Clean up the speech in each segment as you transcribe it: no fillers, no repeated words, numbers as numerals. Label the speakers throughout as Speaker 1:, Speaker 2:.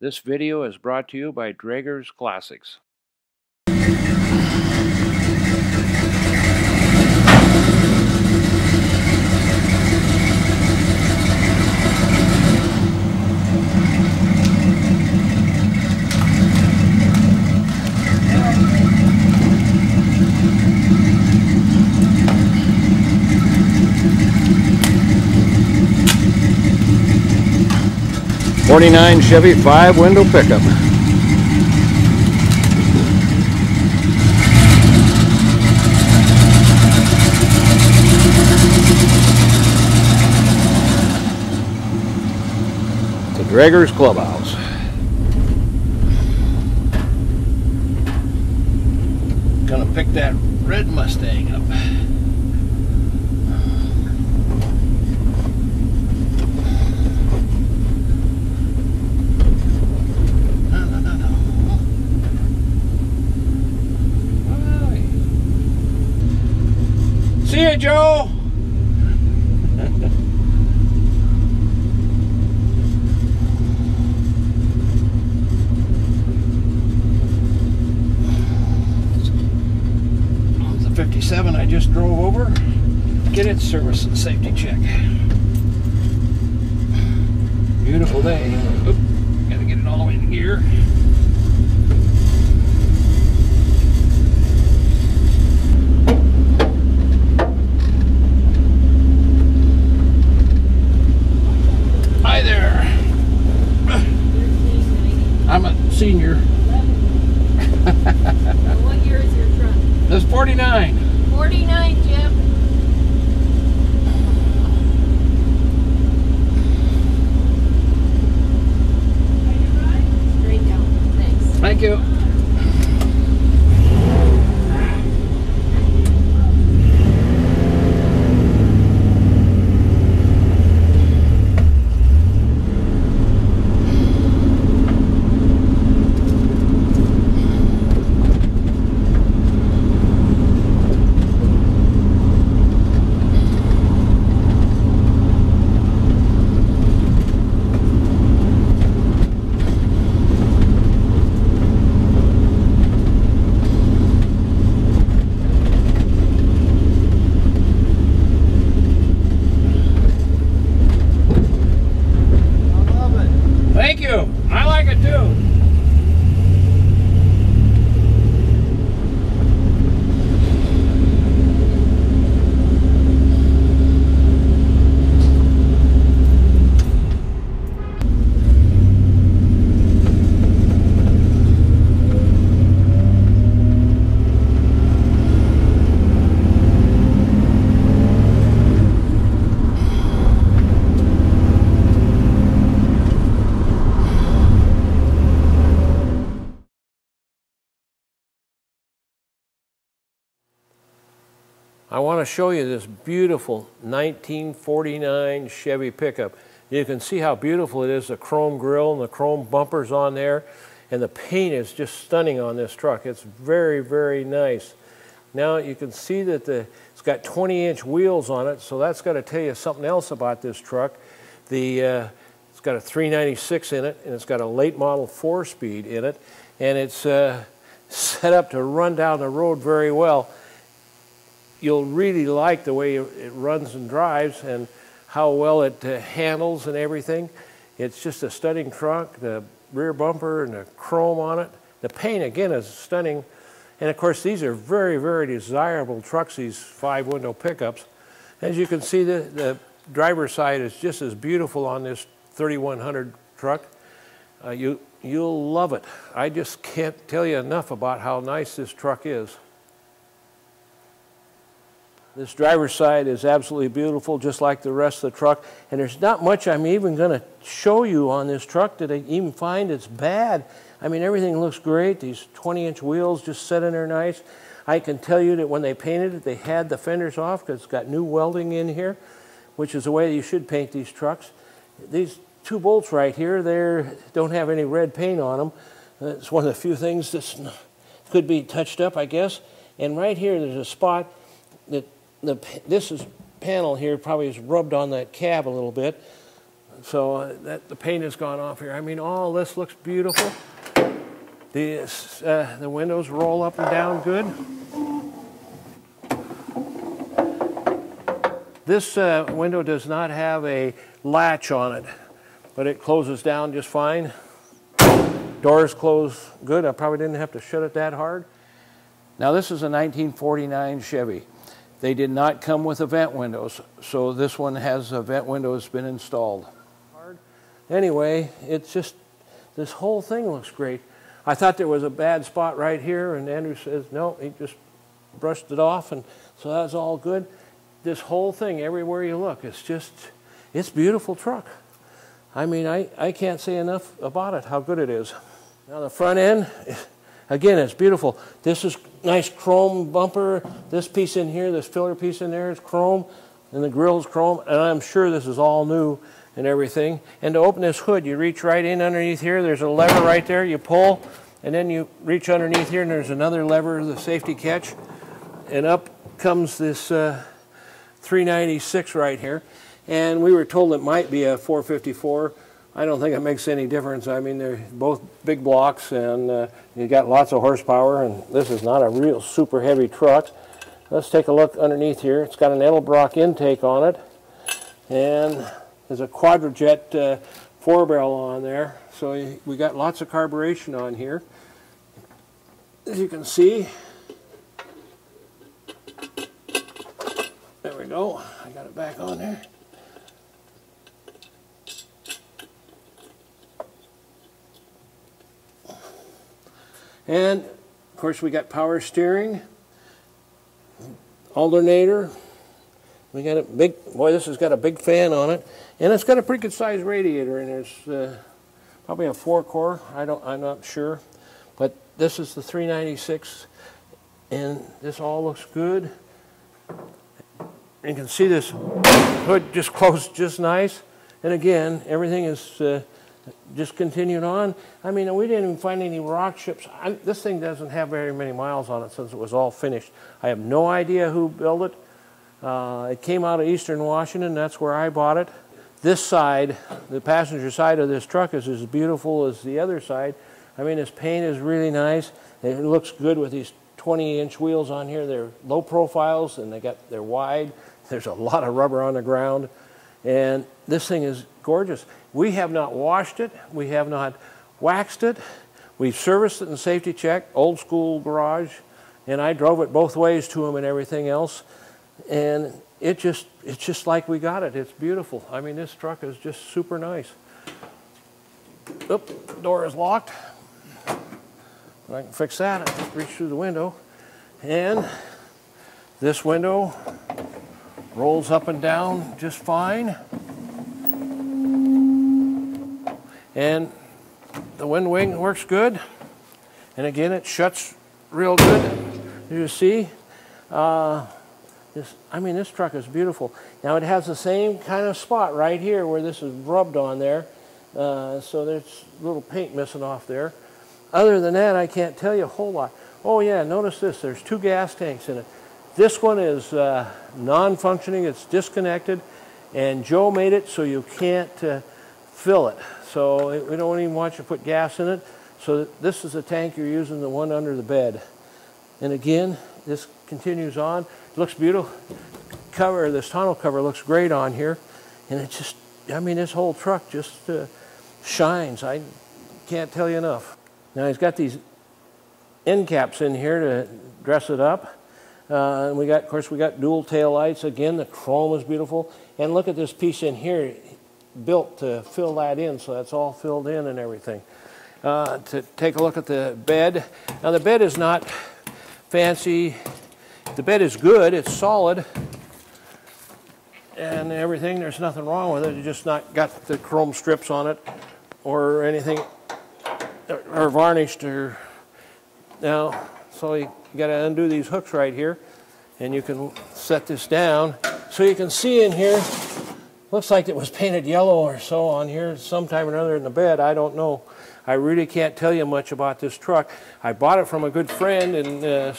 Speaker 1: This video is brought to you by Draeger's Classics. '49 Chevy 5-window pickup. The Draeger's Clubhouse. Gonna pick that red Mustang up. See ya, Joe! The 57 I just drove over. Get its service and safety check. Beautiful day. Oop, gotta get it all the way in gear. Hi there. I'm a senior.
Speaker 2: What year is your truck?
Speaker 1: That's 49.
Speaker 2: 49, Jim. Straight down. Thanks.
Speaker 1: Thank you. Thank you. I like it too. I want to show you this beautiful 1949 Chevy pickup. You can see how beautiful it is, the chrome grille and the chrome bumpers on there, and the paint is just stunning on this truck. It's very, very nice. Now you can see that it's got 20-inch wheels on it, so that's got to tell you something else about this truck. It's got a 396 in it, and it's got a late model 4-speed in it, and it's set up to run down the road very well. You'll really like the way it runs and drives and how well it handles and everything. It's just a stunning truck. The rear bumper and the chrome on it. The paint, again, is stunning. And of course, these are very, very desirable trucks, these 5-window pickups. As you can see, the driver's side is just as beautiful on this 3100 truck. You'll love it. I just can't tell you enough about how nice this truck is. This driver's side is absolutely beautiful, just like the rest of the truck. And there's not much I'm even going to show you on this truck that I even find it's bad. I mean, everything looks great. These 20-inch wheels just set in there nice. I can tell you that when they painted it, they had the fenders off because it's got new welding in here, which is the way you should paint these trucks. These two bolts right here, they don't have any red paint on them. It's one of the few things that could be touched up, I guess. And right here, there's a spot that this panel here probably is rubbed on that cab a little bit. So the paint has gone off here. I mean, all this looks beautiful. The windows roll up and down good. This window does not have a latch on it, but it closes down just fine. Doors close good. I probably didn't have to shut it that hard. Now this is a 1949 Chevy. They did not come with the vent windows, so this one has a vent window that's been installed. Anyway, it's just, this whole thing looks great. I thought there was a bad spot right here, and Andrew says, no, he just brushed it off, and so that's all good. This whole thing, everywhere you look, it's just, it's a beautiful truck. I mean, I can't say enough about it, how good it is. Now the front end, again, it's beautiful. This is nice chrome bumper. This piece in here, this filler piece in there is chrome, and the grill's chrome, and I'm sure this is all new and everything. And to open this hood, you reach right in underneath here. There's a lever right there. You pull, and then you reach underneath here, and there's another lever, the safety catch. And up comes this 396 right here. And we were told it might be a 454. I don't think it makes any difference. I mean, they're both big blocks, and you got lots of horsepower, and this is not a real super heavy truck. Let's take a look underneath here. It's got an Edelbrock intake on it, and there's a quadrajet 4-barrel on there. So we got lots of carburation on here. As you can see, there we go. I got it back on there. And of course we got power steering, alternator. We got a big, boy, this has got a big fan on it, and it's got a pretty good sized radiator, and it's probably a 4-core. I'm not sure, but this is the 396, and this all looks good. You can see this hood just closed just nice, and again, everything is just continued on. I mean, we didn't even find any rock chips. This thing doesn't have very many miles on it since it was all finished. I have no idea who built it. It came out of Eastern Washington. That's where I bought it. This side, the passenger side of this truck, is as beautiful as the other side. I mean, this paint is really nice. It looks good with these 20-inch wheels on here. They're low profiles, and they're wide. There's a lot of rubber on the ground, and this thing is gorgeous. We have not washed it. We have not waxed it. We've serviced it and safety checked, old school garage, and I drove it both ways to him and everything else. And it's just like we got it. It's beautiful. I mean, this truck is just super nice. Oop, the door is locked. If I can fix that, I just reach through the window. And this window rolls up and down just fine. And the wind wing works good. And again, it shuts real good, as you see. This truck is beautiful. Now it has the same kind of spot right here where this is rubbed on there. So there's a little paint missing off there. Other than that, I can't tell you a whole lot. Oh yeah, notice this. There's 2 gas tanks in it. This one is non-functioning. It's disconnected. And Joe made it so you can't fill it. So we don't even want you to put gas in it. So this is the tank you're using, the one under the bed. And again, this continues on. It looks beautiful. This tonneau cover looks great on here. And it just, I mean, this whole truck just shines. I can't tell you enough. Now he's got these end caps in here to dress it up. And of course, we got dual tail lights. Again, the chrome is beautiful. And look at this piece in here, built to fill that in, so that's all filled in and everything. To take a look at the bed. Now the bed is not fancy. The bed is good, it's solid and everything. There's nothing wrong with it. It's just not got the chrome strips on it or anything, or varnished or now. So you got to undo these hooks right here, and you can set this down so you can see in here. Looks like it was painted yellow or so on here sometime or another in the bed. I don't know. I really can't tell you much about this truck. I bought it from a good friend in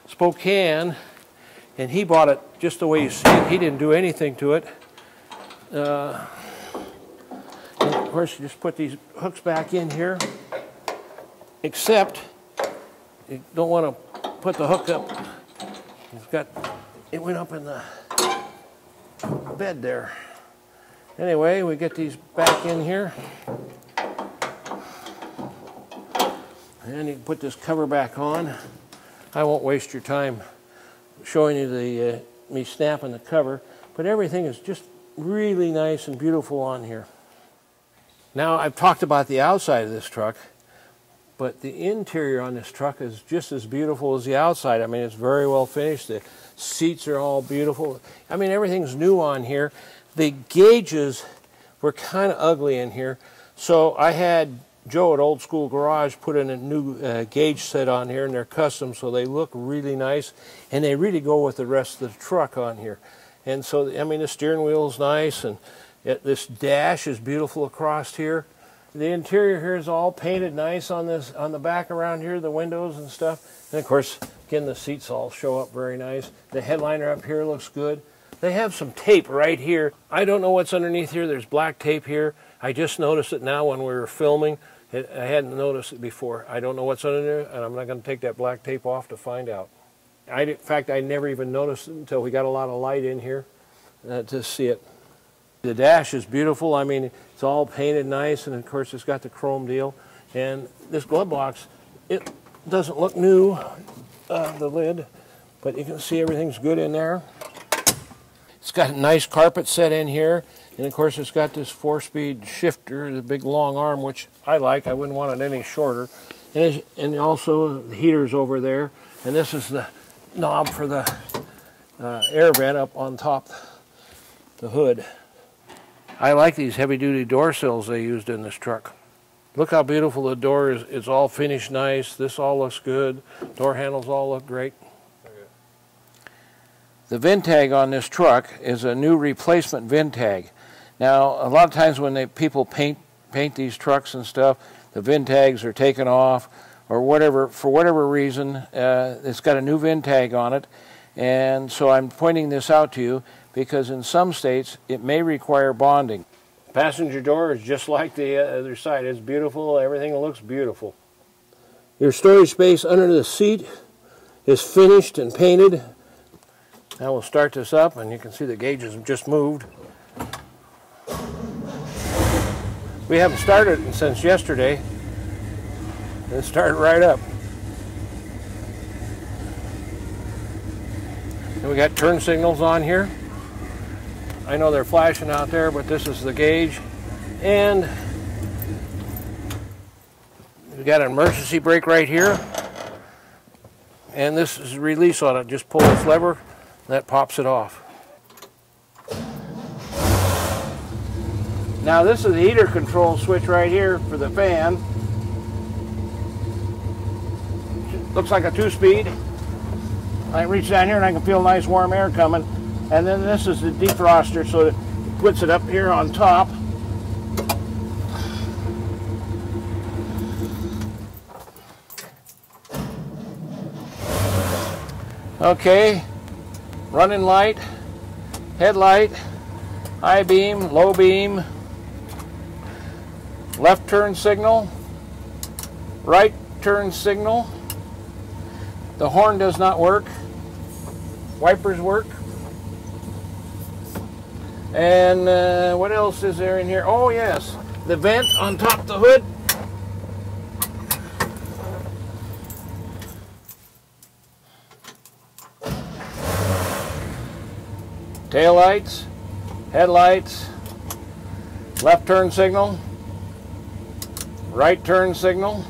Speaker 1: Spokane, and he bought it just the way you see it. He didn't do anything to it. course, you just put these hooks back in here, except you don't want to put the hook up. It went up in the bed there. Anyway, we get these back in here. And you can put this cover back on. I won't waste your time showing you me snapping the cover, but everything is just really nice and beautiful on here. Now, I've talked about the outside of this truck, but the interior on this truck is just as beautiful as the outside. I mean, it's very well finished. The seats are all beautiful. I mean, everything's new on here. The gauges were kind of ugly in here, so I had Joe at Old School Garage put in a new gauge set on here, and they're custom, so they look really nice, and they really go with the rest of the truck on here. And so, I mean, the steering wheel is nice, and this dash is beautiful across here. The interior here is all painted nice on the back around here, the windows and stuff. And of course, again, the seats all show up very nice. The headliner up here looks good. They have some tape right here. I don't know what's underneath here. There's black tape here. I just noticed it now when we were filming. I hadn't noticed it before. I don't know what's under there, and I'm not going to take that black tape off to find out. In fact, I never even noticed it until we got a lot of light in here to see it. The dash is beautiful. I mean, it's all painted nice, and of course, it's got the chrome deal. And this glove box, it doesn't look new, the lid, but you can see everything's good in there. It's got a nice carpet set in here, and of course, it's got this 4-speed shifter, the big long arm, which I like. I wouldn't want it any shorter. And also, the heater's over there, and this is the knob for the air vent up on top the hood. I like these heavy-duty door sills they used in this truck. Look how beautiful the door is. It's all finished nice. This all looks good. Door handles all look great. Okay. The VIN tag on this truck is a new replacement VIN tag. Now, a lot of times when people paint these trucks and stuff, the VIN tags are taken off or whatever, for whatever reason. It's got a new VIN tag on it. And so I'm pointing this out to you because in some states it may require bonding. Passenger door is just like the other side. It's beautiful. Everything looks beautiful. Your storage space under the seat is finished and painted. Now we'll start this up, and you can see the gauges have just moved. We haven't started it since yesterday. It started right up. And we got turn signals on here. I know they're flashing out there, but this is the gauge. And we got an emergency brake right here. And this is a release on it. Just pull this lever, and that pops it off. Now this is the heater control switch right here for the fan. Looks like a 2-speed. I reach down here and I can feel nice warm air coming. And then this is the defroster, so it puts it up here on top. Okay, running light, headlight, high beam, low beam, left turn signal, right turn signal. The horn does not work. Wipers work. And what else is there in here? Oh yes, the vent on top of the hood. Tail lights, headlights, left turn signal, right turn signal,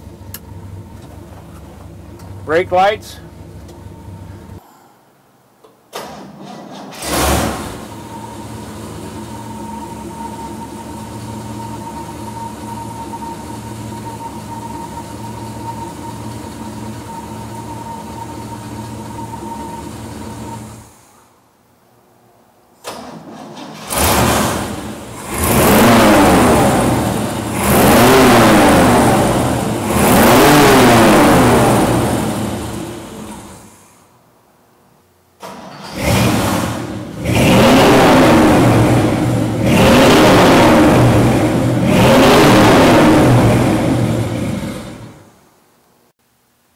Speaker 1: brake lights.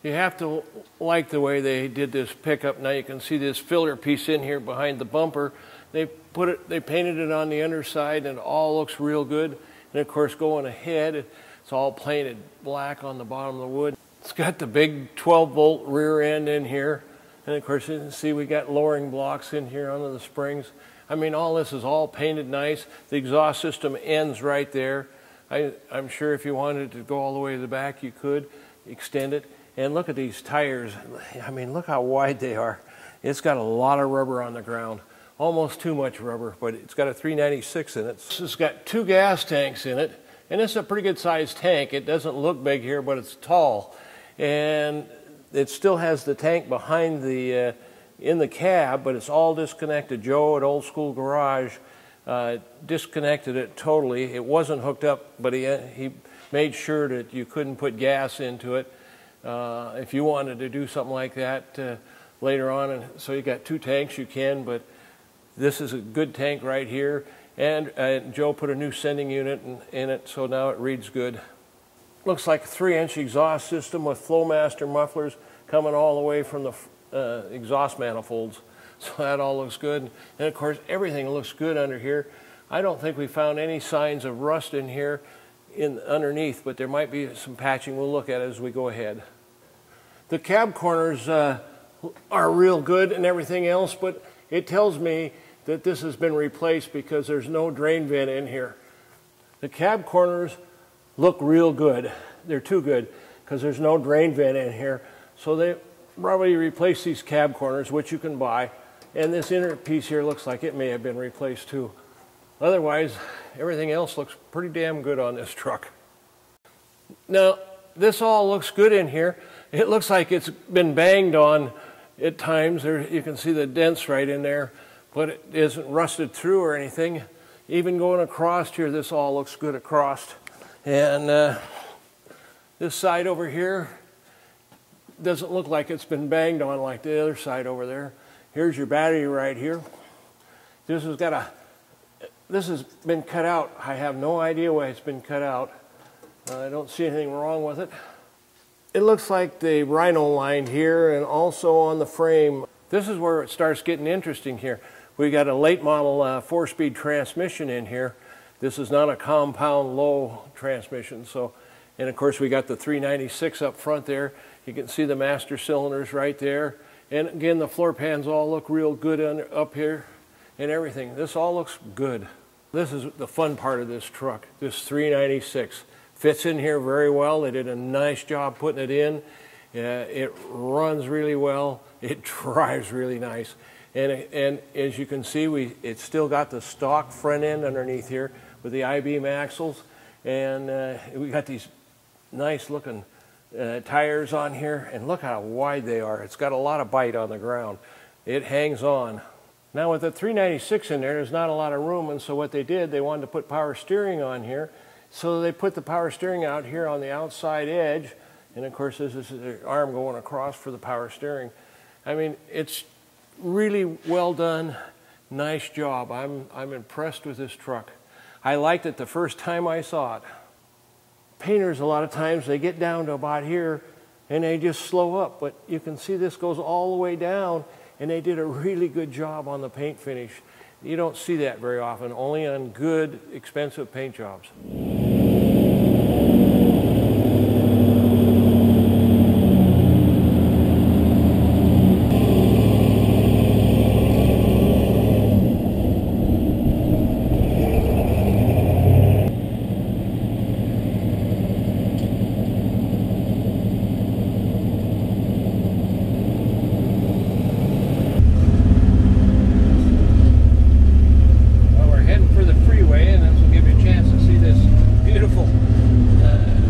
Speaker 1: You have to like the way they did this pickup. Now you can see this filler piece in here behind the bumper. They painted it on the underside, and it all looks real good. And of course, going ahead, it's all painted black on the bottom of the wood. It's got the big 12-volt rear end in here. And of course, you can see we got lowering blocks in here under the springs. I mean, all this is all painted nice. The exhaust system ends right there. I'm sure if you wanted to go all the way to the back, you could extend it. And look at these tires. I mean, look how wide they are. It's got a lot of rubber on the ground. Almost too much rubber, but it's got a 396 in it. It's got 2 gas tanks in it, and it's a pretty good sized tank. It doesn't look big here, but it's tall. And it still has the tank behind the, in the cab, but it's all disconnected. Joe at Old School Garage disconnected it totally. It wasn't hooked up, but he made sure that you couldn't put gas into it. If you wanted to do something like that later on, and so you got 2 tanks, you can, but this is a good tank right here. And Joe put a new sending unit in it, so now it reads good. Looks like a 3-inch exhaust system with Flowmaster mufflers coming all the way from the exhaust manifolds. So that all looks good. And of course, everything looks good under here. I don't think we found any signs of rust in here underneath, but there might be some patching. We'll look at it as we go ahead. The cab corners are real good and everything else, but it tells me that this has been replaced because there's no drain vent in here. The cab corners look real good. They're too good because there's no drain vent in here. So they probably replaced these cab corners, which you can buy. And this inner piece here looks like it may have been replaced too. Otherwise, everything else looks pretty damn good on this truck. Now, this all looks good in here. It looks like it's been banged on at times. You can see the dents right in there, but it isn't rusted through or anything. Even going across here, this all looks good across. And this side over here doesn't look like it's been banged on like the other side over there. Here's your battery right here. This has been cut out. I have no idea why it's been cut out. I don't see anything wrong with it. It looks like the Rhino line here and also on the frame. This is where it starts getting interesting here. We got a late model 4-speed transmission in here. This is not a compound low transmission. So, and of course we got the 396 up front there. You can see the master cylinders right there. And again, the floor pans all look real good up here and everything. This all looks good. This is the fun part of this truck, this 396. Fits in here very well. They did a nice job putting it in. It runs really well. It drives really nice. And as you can see, it's still got the stock front end underneath here with the I-beam axles. And we got these nice looking tires on here. And look how wide they are. It's got a lot of bite on the ground. It hangs on. Now with the 396 in there, there's not a lot of room. And so what they did, they wanted to put power steering on here. So they put the power steering out here on the outside edge. And of course, this is the arm going across for the power steering. I mean, it's really well done. Nice job. I'm impressed with this truck. I liked it the first time I saw it. Painters, a lot of times, they get down to about here and they just slow up. But you can see this goes all the way down, and they did a really good job on the paint finish. You don't see that very often, only on good, expensive paint jobs.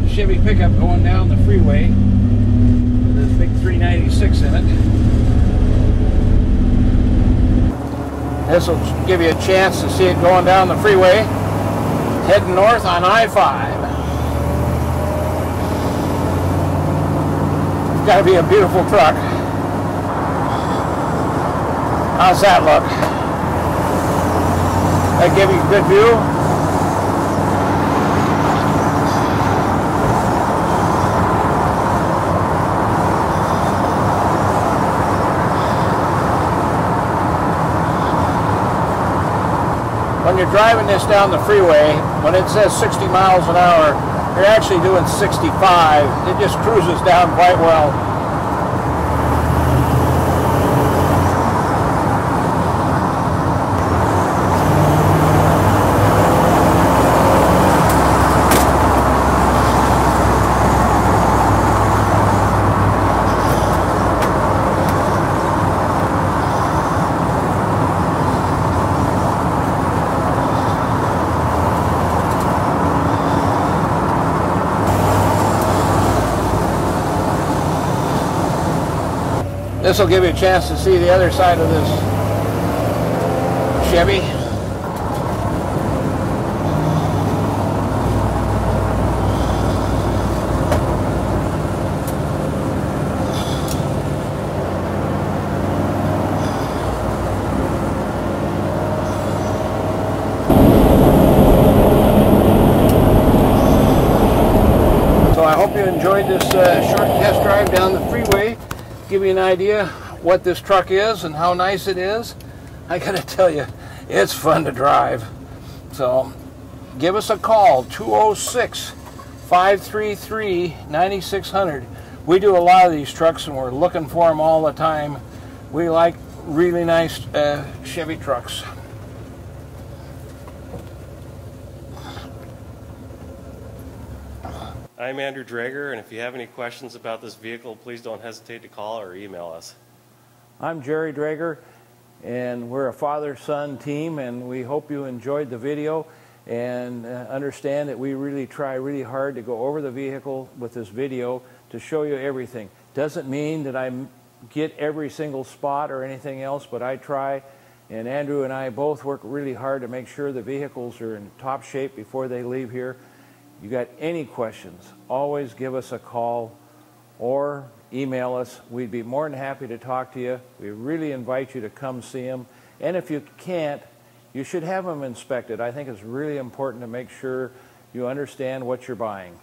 Speaker 1: Chevy pickup going down the freeway with this big 396 in it. This will give you a chance to see it going down the freeway, heading north on I-5. It's got to be a beautiful truck. How's that look? That give you a good view?
Speaker 3: when you're driving this down the freeway, when it says 60 miles an hour, you're actually doing 65. It just cruises down quite well. This will give you a chance to see the other side of this Chevy. So I hope you enjoyed this short test drive down the freeway. Give you an idea what this truck is and how nice it is. I gotta tell you, it's fun to drive. So give us a call, 206-533-9600. We do a lot of these trucks and we're looking for them all the time. We like really nice Chevy trucks.
Speaker 4: I'm Andrew Drager, and if you have any questions about this vehicle, please don't hesitate to call or email us.
Speaker 1: I'm Jerry Drager, and we're a father-son team, and we hope you enjoyed the video and understand that we really try really hard to go over the vehicle with this video to show you everything. Doesn't mean that I get every single spot or anything else, but I try, and Andrew and I both work really hard to make sure the vehicles are in top shape before they leave here. You got any questions, always give us a call or email us. We'd be more than happy to talk to you. We really invite you to come see them. And if you can't, you should have them inspected. I think it's really important to make sure you understand what you're buying.